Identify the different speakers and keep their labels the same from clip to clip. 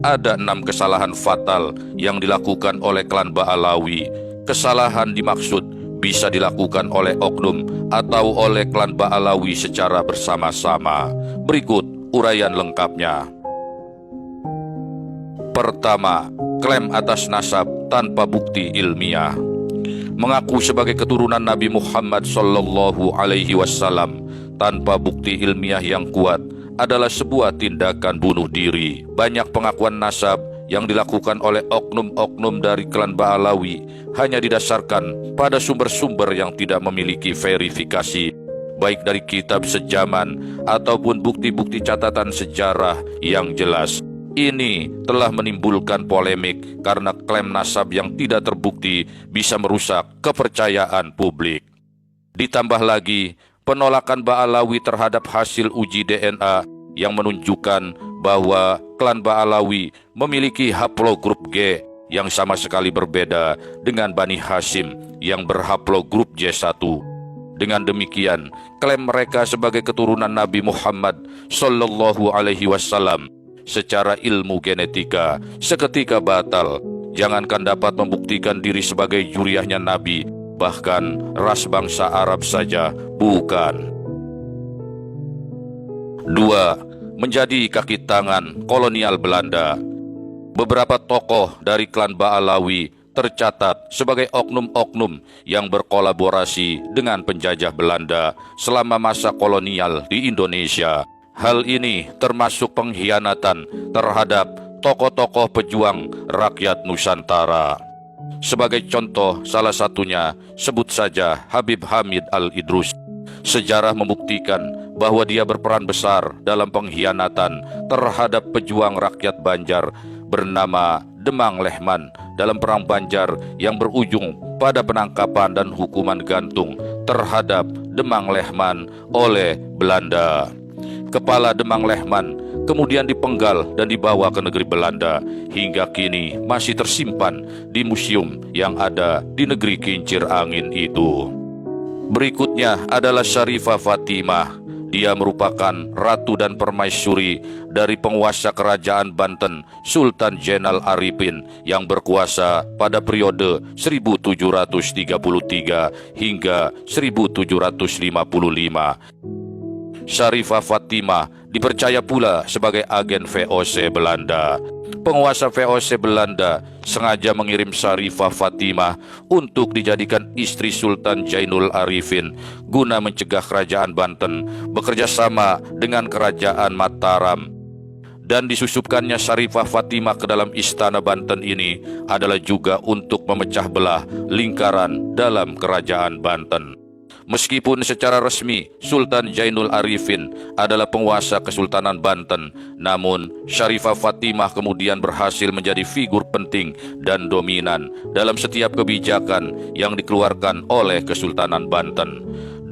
Speaker 1: Ada 6 kesalahan fatal yang dilakukan oleh klan Ba'alawi. Kesalahan dimaksud bisa dilakukan oleh oknum atau oleh klan Ba'alawi secara bersama-sama. Berikut uraian lengkapnya. Pertama, klaim atas nasab tanpa bukti ilmiah. Mengaku sebagai keturunan Nabi Muhammad SAW tanpa bukti ilmiah yang kuat adalah sebuah tindakan bunuh diri. Banyak pengakuan nasab yang dilakukan oleh oknum-oknum dari klan Ba'alawi hanya didasarkan pada sumber-sumber yang tidak memiliki verifikasi, baik dari kitab sejaman ataupun bukti-bukti catatan sejarah yang jelas. Ini telah menimbulkan polemik karena klaim nasab yang tidak terbukti bisa merusak kepercayaan publik. Ditambah lagi, penolakan Ba'alawi terhadap hasil uji DNA yang menunjukkan bahwa klan Ba'alawi memiliki haplogrup G yang sama sekali berbeda dengan Bani Hashim yang berhaplogrup J1. Dengan demikian, klaim mereka sebagai keturunan Nabi Muhammad SAW secara ilmu genetika seketika batal. Jangankan dapat membuktikan diri sebagai juriahnya Nabi, bahkan ras bangsa Arab saja bukan. 2. Menjadi kaki tangan kolonial Belanda. Beberapa tokoh dari klan Ba'alawi tercatat sebagai oknum-oknum yang berkolaborasi dengan penjajah Belanda selama masa kolonial di Indonesia. Hal ini termasuk pengkhianatan terhadap tokoh-tokoh pejuang rakyat Nusantara. Sebagai contoh, salah satunya sebut saja Habib Hamid Al-Idrus. Sejarah membuktikan bahwa dia berperan besar dalam pengkhianatan terhadap pejuang rakyat Banjar bernama Demang Lehman dalam Perang Banjar yang berujung pada penangkapan dan hukuman gantung terhadap Demang Lehman oleh Belanda. Kepala Demang Lehman kemudian dipenggal dan dibawa ke negeri Belanda. Hingga kini masih tersimpan di museum yang ada di negeri kincir angin itu. Berikutnya adalah Syarifah Fatimah. Dia merupakan ratu dan permaisuri dari penguasa kerajaan Banten, Sultan Zainal Arifin yang berkuasa pada periode 1733 hingga 1755. Syarifah Fatimah dipercaya pula sebagai agen VOC Belanda. Penguasa VOC Belanda sengaja mengirim Syarifah Fatimah untuk dijadikan istri Sultan Zainul Arifin guna mencegah kerajaan Banten bekerja sama dengan kerajaan Mataram. Dan disusupkannya Syarifah Fatimah ke dalam istana Banten ini adalah juga untuk memecah belah lingkaran dalam kerajaan Banten. Meskipun secara resmi Sultan Zainul Arifin adalah penguasa Kesultanan Banten, namun Syarifah Fatimah kemudian berhasil menjadi figur penting dan dominan dalam setiap kebijakan yang dikeluarkan oleh Kesultanan Banten.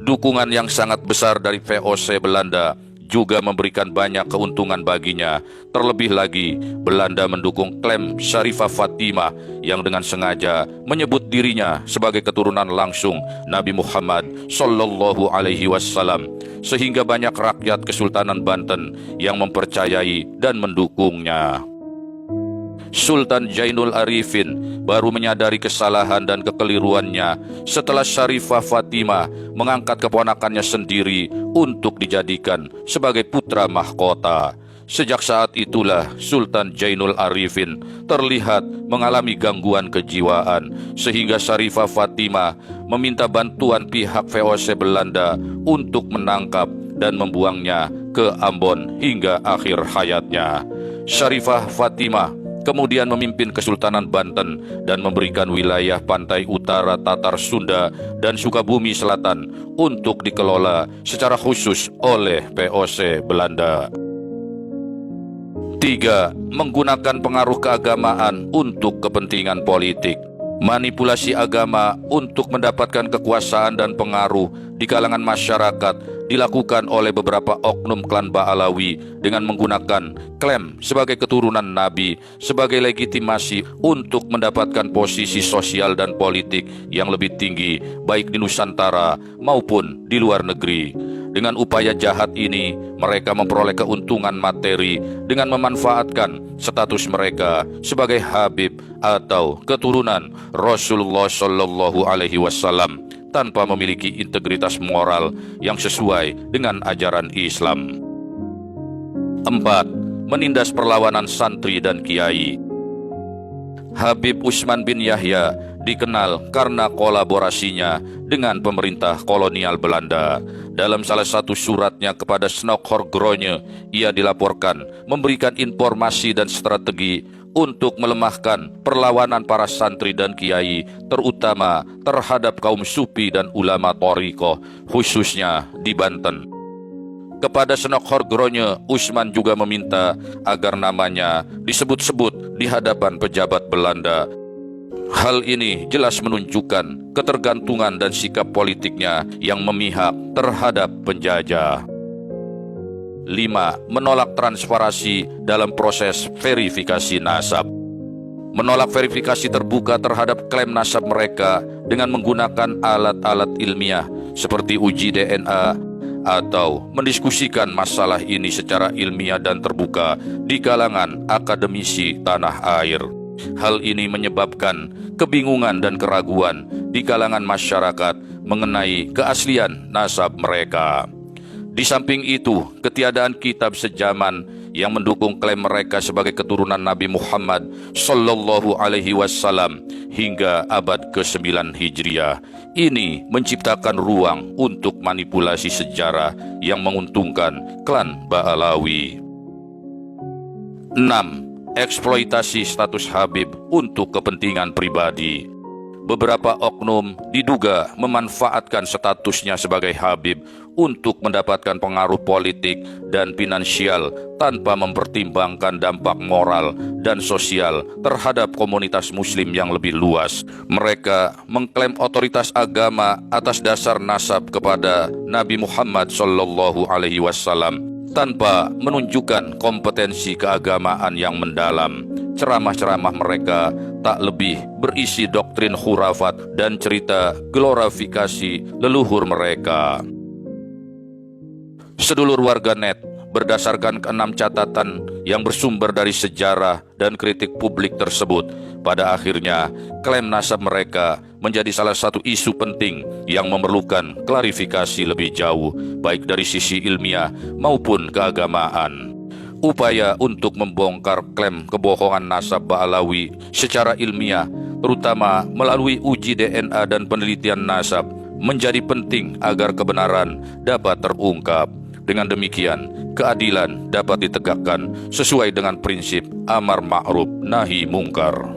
Speaker 1: Dukungan yang sangat besar dari VOC Belanda juga memberikan banyak keuntungan baginya. Terlebih lagi, Belanda mendukung klaim Syarifah Fatimah yang dengan sengaja menyebut dirinya sebagai keturunan langsung Nabi Muhammad SAW, sehingga banyak rakyat Kesultanan Banten yang mempercayai dan mendukungnya. Sultan Zainul Arifin baru menyadari kesalahan dan kekeliruannya setelah Syarifah Fatimah mengangkat keponakannya sendiri untuk dijadikan sebagai putra mahkota. Sejak saat itulah Sultan Zainul Arifin terlihat mengalami gangguan kejiwaan, sehingga Syarifah Fatimah meminta bantuan pihak VOC Belanda untuk menangkap dan membuangnya ke Ambon hingga akhir hayatnya. Syarifah Fatimah kemudian memimpin Kesultanan Banten dan memberikan wilayah pantai utara Tatar Sunda dan Sukabumi Selatan untuk dikelola secara khusus oleh VOC Belanda. 3. Menggunakan pengaruh keagamaan untuk kepentingan politik. Manipulasi agama untuk mendapatkan kekuasaan dan pengaruh di kalangan masyarakat dilakukan oleh beberapa oknum klan Ba'alawi dengan menggunakan klaim sebagai keturunan Nabi sebagai legitimasi untuk mendapatkan posisi sosial dan politik yang lebih tinggi baik di Nusantara maupun di luar negeri. Dengan upaya jahat ini, mereka memperoleh keuntungan materi dengan memanfaatkan status mereka sebagai Habib atau keturunan Rasulullah Shallallahu Alaihi Wasallam tanpa memiliki integritas moral yang sesuai dengan ajaran Islam. 4. Menindas perlawanan santri dan kiai. Habib Utsman bin Yahya dikenal karena kolaborasinya dengan pemerintah kolonial Belanda. Dalam salah satu suratnya kepada Snokhorgrone, ia dilaporkan memberikan informasi dan strategi untuk melemahkan perlawanan para santri dan kiai, terutama terhadap kaum sufi dan ulama thariqah, khususnya di Banten. Kepada Snokhorgrone, Utsman juga meminta agar namanya disebut-sebut di hadapan pejabat Belanda. Hal ini jelas menunjukkan ketergantungan dan sikap politiknya yang memihak terhadap penjajah. 5. Menolak transparansi dalam proses verifikasi nasab. Menolak verifikasi terbuka terhadap klaim nasab mereka dengan menggunakan alat-alat ilmiah seperti uji DNA atau mendiskusikan masalah ini secara ilmiah dan terbuka di kalangan akademisi tanah air. Hal ini menyebabkan kebingungan dan keraguan di kalangan masyarakat mengenai keaslian nasab mereka. Di samping itu, ketiadaan kitab sejaman yang mendukung klaim mereka sebagai keturunan Nabi Muhammad Sallallahu Alaihi Wasallam hingga abad ke-9 Hijriah ini menciptakan ruang untuk manipulasi sejarah yang menguntungkan klan Ba'alawi. 6. Eksploitasi status Habib untuk kepentingan pribadi. Beberapa oknum diduga memanfaatkan statusnya sebagai Habib untuk mendapatkan pengaruh politik dan finansial tanpa mempertimbangkan dampak moral dan sosial terhadap komunitas muslim yang lebih luas. Mereka mengklaim otoritas agama atas dasar nasab kepada Nabi Muhammad Shallallahu Alaihi Wasallam tanpa menunjukkan kompetensi keagamaan yang mendalam. Ceramah-ceramah mereka tak lebih berisi doktrin khurafat dan cerita glorifikasi leluhur mereka. Sedulur warganet, berdasarkan ke-6 catatan yang bersumber dari sejarah dan kritik publik tersebut, pada akhirnya klaim nasab mereka menjadi salah satu isu penting yang memerlukan klarifikasi lebih jauh, baik dari sisi ilmiah maupun keagamaan. Upaya untuk membongkar klaim kebohongan nasab Ba'alawi secara ilmiah, terutama melalui uji DNA dan penelitian nasab, menjadi penting agar kebenaran dapat terungkap. Dengan demikian, keadilan dapat ditegakkan sesuai dengan prinsip amar ma'ruf nahi mungkar.